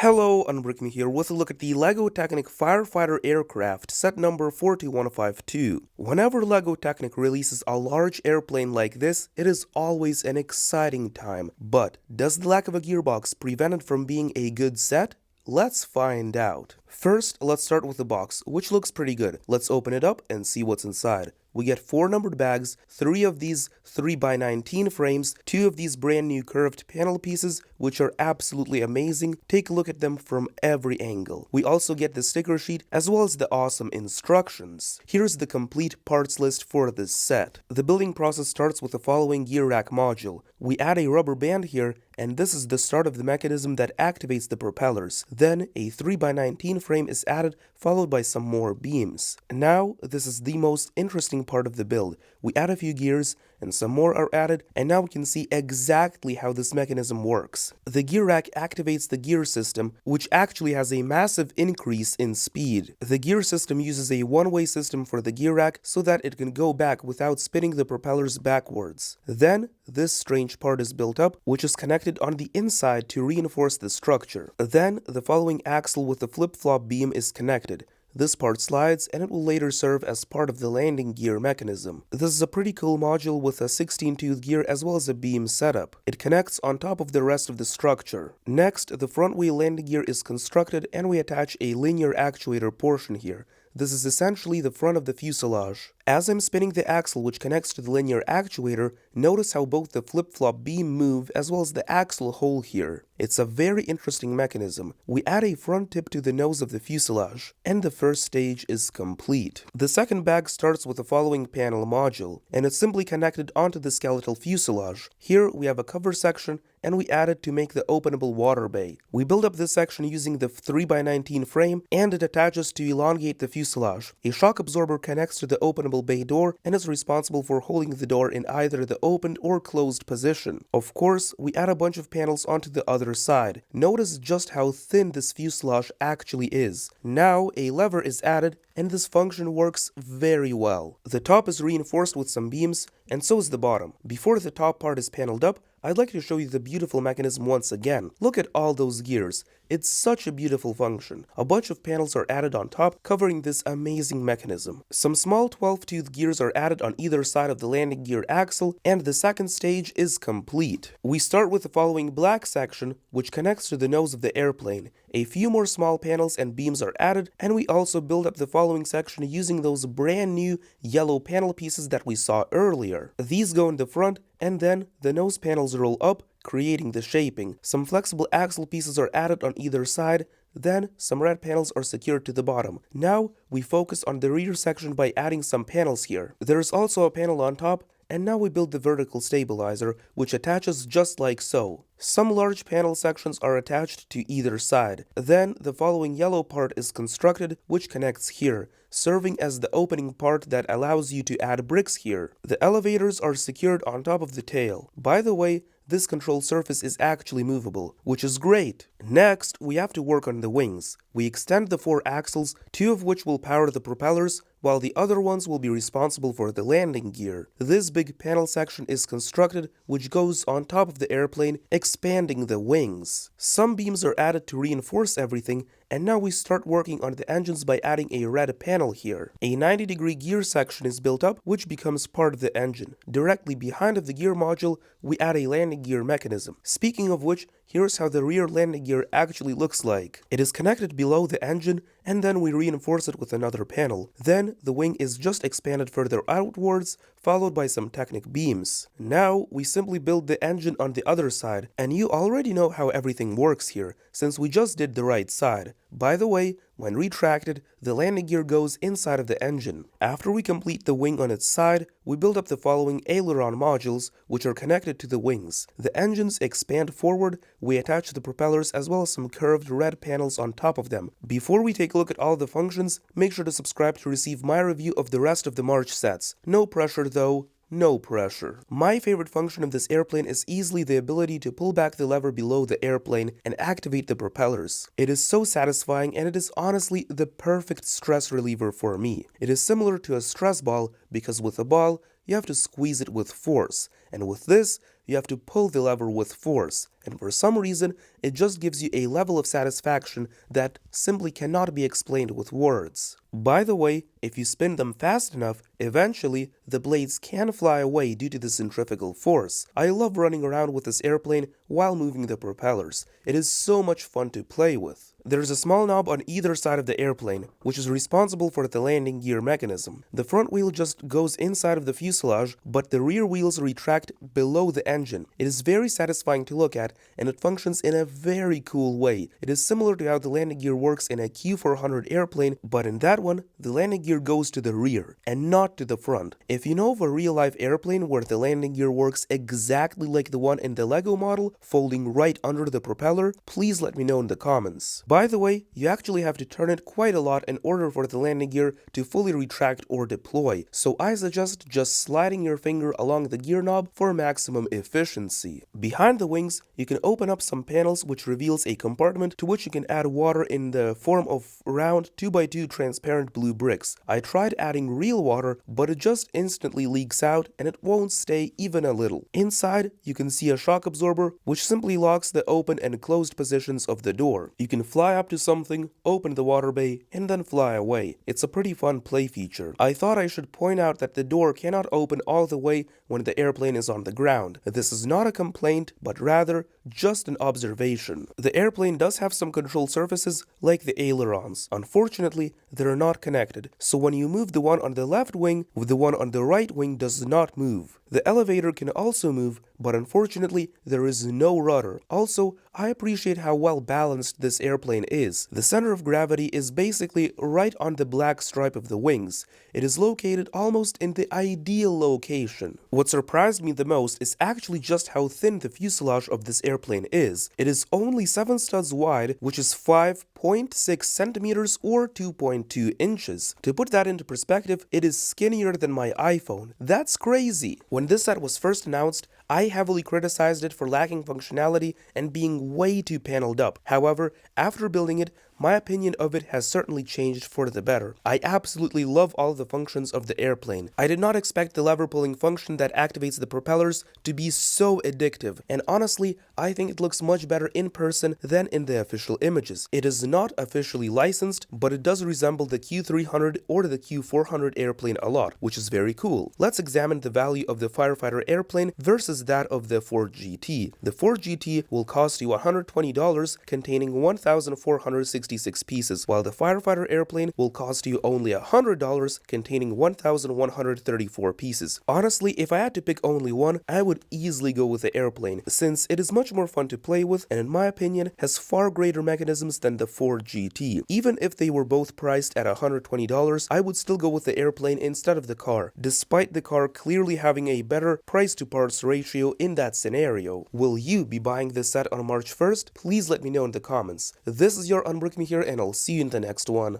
Hello, Unbreaking here with a look at the LEGO Technic Firefighter Aircraft set number 42152. Whenever LEGO Technic releases a large airplane like this, it is always an exciting time. But does the lack of a gearbox prevent it from being a good set? Let's find out. First, let's start with the box, which looks pretty good. Let's open it up and see what's inside. We get 4 numbered bags, 3 of these 3x19 frames, 2 of these brand new curved panel pieces, which are absolutely amazing. Take a look at them from every angle. We also get the sticker sheet as well as the awesome instructions. Here's the complete parts list for this set. The building process starts with the following gear rack module. We add a rubber band here, and this is the start of the mechanism that activates the propellers. Then a 3x19 frame is added, followed by some more beams. Now, this is the most interesting part of the build. We add a few gears, and some more are added, and now we can see exactly how this mechanism works. The gear rack activates the gear system, which actually has a massive increase in speed. The gear system uses a one-way system for the gear rack so that it can go back without spinning the propellers backwards. Then, this strange part is built up, which is connected on the inside to reinforce the structure. Then, the following axle with the flip-flop beam is connected. This part slides, and it will later serve as part of the landing gear mechanism. This is a pretty cool module with a 16-tooth gear as well as a beam setup. It connects on top of the rest of the structure. Next, the front wheel landing gear is constructed, and we attach a linear actuator portion here. This is essentially the front of the fuselage. As I'm spinning the axle which connects to the linear actuator, notice how both the flip-flop beam move as well as the axle hole here. It's a very interesting mechanism. We add a front tip to the nose of the fuselage, and the first stage is complete. The second bag starts with the following panel module, and it's simply connected onto the skeletal fuselage. Here we have a cover section, and we add it to make the openable water bay. We build up this section using the 3x19 frame, and it attaches to elongate the fuselage. A shock absorber connects to the openable bay door and is responsible for holding the door in either the opened or closed position. Of course, we add a bunch of panels onto the other side. Notice just how thin this fuselage actually is. Now, a lever is added, and this function works very well. The top is reinforced with some beams, and so is the bottom. Before the top part is paneled up, I'd like to show you the beautiful mechanism once again. Look at all those gears. It's such a beautiful function. A bunch of panels are added on top, covering this amazing mechanism. Some small 12-tooth gears are added on either side of the landing gear axle, and the second stage is complete. We start with the following black section, which connects to the nose of the airplane. A few more small panels and beams are added, and we also build up the following section using those brand new yellow panel pieces that we saw earlier. These go in the front, and then the nose panels roll up, creating the shaping. Some flexible axle pieces are added on either side, then some red panels are secured to the bottom. Now we focus on the rear section by adding some panels here. There is also a panel on top, and now we build the vertical stabilizer, which attaches just like so. Some large panel sections are attached to either side. Then the following yellow part is constructed, which connects here, serving as the opening part that allows you to add bricks here. The elevators are secured on top of the tail. By the way, this control surface is actually movable, which is great. Next, we have to work on the wings. We extend the 4 axles, 2 of which will power the propellers, while the other ones will be responsible for the landing gear. This big panel section is constructed, which goes on top of the airplane, expanding the wings. Some beams are added to reinforce everything, and now we start working on the engines by adding a red panel here. A 90-degree gear section is built up, which becomes part of the engine. Directly behind of the gear module, we add a landing gear mechanism. Speaking of which, here's how the rear landing gear actually looks like. It is connected below the engine, and then we reinforce it with another panel. Then the wing is just expanded further outwards, followed by some Technic beams. Now we simply build the engine on the other side, and you already know how everything works here, since we just did the right side. By the way, when retracted, the landing gear goes inside of the engine. After we complete the wing on its side, we build up the following aileron modules, which are connected to the wings. The engines expand forward, we attach the propellers as well as some curved red panels on top of them. Before we take a look at all the functions, make sure to subscribe to receive my review of the rest of the March sets. No pressure though. No pressure. My favorite function of this airplane is easily the ability to pull back the lever below the airplane and activate the propellers. It is so satisfying, and it is honestly the perfect stress reliever for me. It is similar to a stress ball because with a ball, you have to squeeze it with force, and with this, you have to pull the lever with force. and for some reason, it just gives you a level of satisfaction that simply cannot be explained with words. By the way, if you spin them fast enough, eventually the blades can fly away due to the centrifugal force. I love running around with this airplane while moving the propellers. It is so much fun to play with. There's a small knob on either side of the airplane, which is responsible for the landing gear mechanism. The front wheel just goes inside of the fuselage, but the rear wheels retract below the engine. It is very satisfying to look at, and it functions in a very cool way. It is similar to how the landing gear works in a Q400 airplane, but in that one, the landing gear goes to the rear, and not to the front. If you know of a real-life airplane where the landing gear works exactly like the one in the LEGO model, folding right under the propeller, please let me know in the comments. By the way, you actually have to turn it quite a lot in order for the landing gear to fully retract or deploy, so I suggest just sliding your finger along the gear knob for maximum efficiency. Behind the wings, you can open up some panels which reveals a compartment to which you can add water in the form of round 2x2 transparent blue bricks. I tried adding real water, but it just instantly leaks out and it won't stay even a little. Inside, you can see a shock absorber which simply locks the open and closed positions of the door. You can fly up to something, open the water bay, and then fly away. It's a pretty fun play feature. I thought I should point out that the door cannot open all the way when the airplane is on the ground. This is not a complaint, but rather just an observation. The airplane does have some control surfaces like the ailerons. Unfortunately, they're not connected, so when you move the one on the left wing, the one on the right wing does not move. The elevator can also move, but unfortunately, there is no rudder. Also, I appreciate how well balanced this airplane is. The center of gravity is basically right on the black stripe of the wings. It is located almost in the ideal location. What surprised me the most is actually just how thin the fuselage of this airplane is. It is only 7 studs wide, which is 5.6 centimeters or 2.2 inches. To put that into perspective, it is skinnier than my iPhone. That's crazy. When this set was first announced, I heavily criticized it for lacking functionality and being way too paneled up. However, after building it, my opinion of it has certainly changed for the better. I absolutely love all the functions of the airplane. I did not expect the lever pulling function that activates the propellers to be so addictive, and honestly, I think it looks much better in person than in the official images. It is not officially licensed, but it does resemble the Q300 or the Q400 airplane a lot, which is very cool. Let's examine the value of the Firefighter airplane versus that of the Ford GT. The Ford GT will cost you $120, containing 1,466 pieces, while the Firefighter airplane will cost you only $100, containing 1,134 pieces. Honestly, if I had to pick only one, I would easily go with the airplane, since it is much more fun to play with and in my opinion has far greater mechanisms than the Ford GT. Even if they were both priced at $120, I would still go with the airplane instead of the car, despite the car clearly having a better price to parts ratio in that scenario. Will you be buying this set on March 1st? Please let me know in the comments. This is your Unbricking here, and I'll see you in the next one.